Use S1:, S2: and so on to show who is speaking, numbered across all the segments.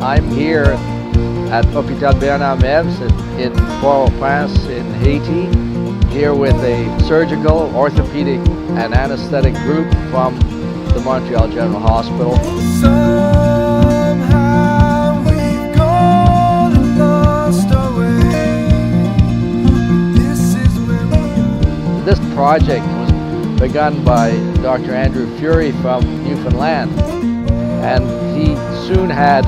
S1: I'm here at Hôpital Bernard Mebs in Port-au-Prince in Haiti, here with a surgical, orthopedic and anesthetic group from the Montreal General Hospital.
S2: Somehow we've gone and lost our way. This is where we are.
S1: This project was begun by Dr. Andrew Fury from Newfoundland, and he soon had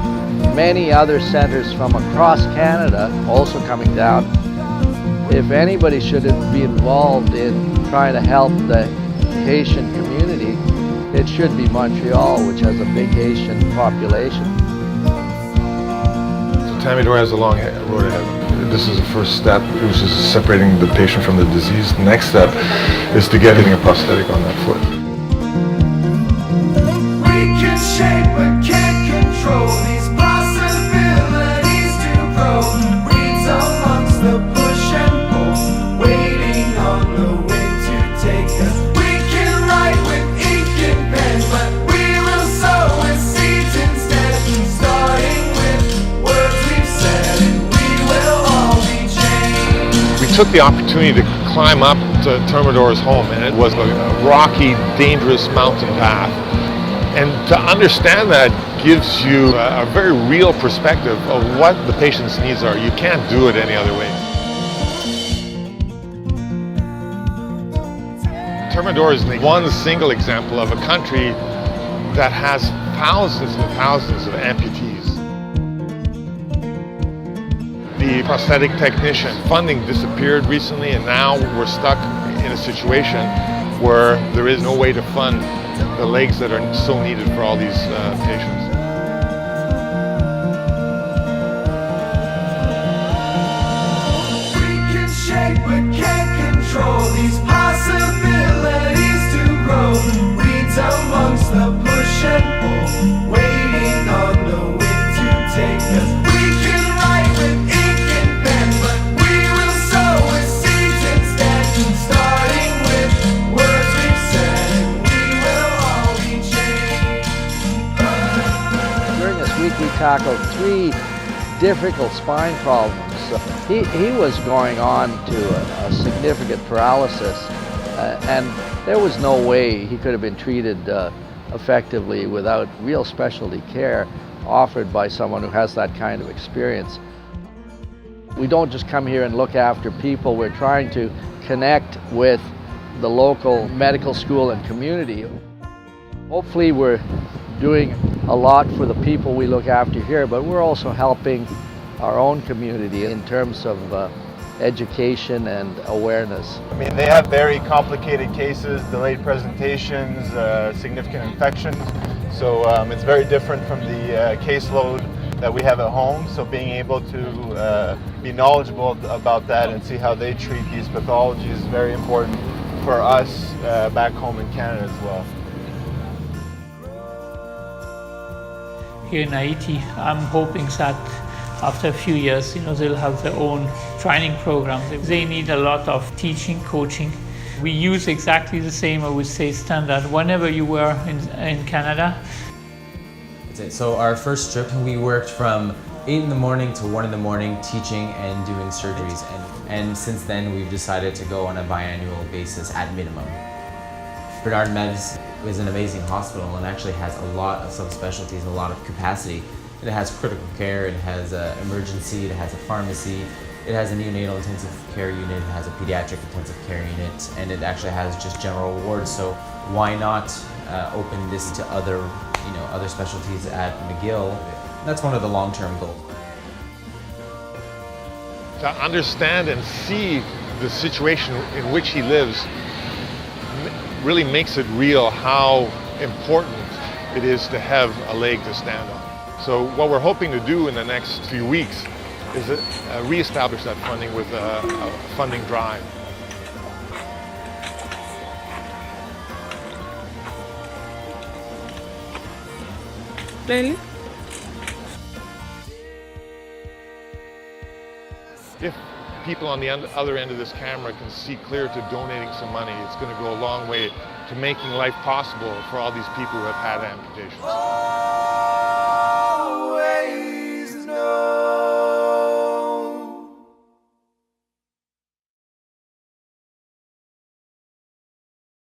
S1: many other centers from across Canada also coming down. If anybody should be involved in trying to help the Haitian community, it should be Montreal, which has a big Haitian population.
S3: So Thermidor has a long road ahead. This is the first step, which is separating the patient from the disease. The next step is to get a prosthetic on that foot.
S2: We can shape but can't control these possibilities to grow. Weeds amongst the push and pull, waiting on the wind to take us. We can write with ink and pen, but we will sow with seeds instead. Starting with words we've said, and we will all be changed.
S3: We took the opportunity to climb up to Thermidor's home, and it was a rocky, dangerous mountain path. And to understand that gives you a very real perspective of what the patient's needs are. You can't do it any other way. Thermidor is one single example of a country that has thousands and thousands of amputees. The prosthetic technician funding disappeared recently, and now we're stuck in a situation where there is no way to fund the legs that are so needed for all these patients.
S2: We can shape but can't control these possibilities to grow. Weeds amongst the push and pull, waiting on the wind to take us. We can write with ink and pen, but we will sow with seeds instead. Starting with words we've said, and we will all be changed.
S1: During this week we tackled 3 difficult spine problems. He was going on to a significant paralysis, and there was no way he could have been treated effectively without real specialty care offered by someone who has that kind of experience. We don't just come here and look after people, we're trying to connect with the local medical school and community. Hopefully we're doing a lot for the people we look after here, but we're also helping our own community in terms of education and awareness.
S4: I mean, they have very complicated cases, delayed presentations, significant infections. So it's very different from the caseload that we have at home. So being able to be knowledgeable about that and see how they treat these pathologies is very important for us back home in Canada as well.
S5: Here in Haiti, I'm hoping that after a few years, they'll have their own training program. They need a lot of teaching, coaching. We use exactly the same, I would say, standard whenever you were in Canada.
S6: So our first trip, we worked from 8 in the morning to 1 in the morning teaching and doing surgeries. And since then, we've decided to go on a biannual basis at minimum. Bernard Mebs is an amazing hospital and actually has a lot of subspecialties, a lot of capacity. It has critical care, it has emergency, it has a pharmacy, it has a neonatal intensive care unit, it has a pediatric intensive care unit, and it actually has just general wards. So why not open this to other specialties at McGill? That's one of the long-term goals.
S3: To understand and see the situation in which he lives really makes it real how important it is to have a leg to stand on. So what we're hoping to do in the next few weeks is re-establish that funding with a funding drive.
S7: Really?
S3: If people on the other end of this camera can see clear to donating some money, it's going to go a long way to making life possible for all these people who have had amputations.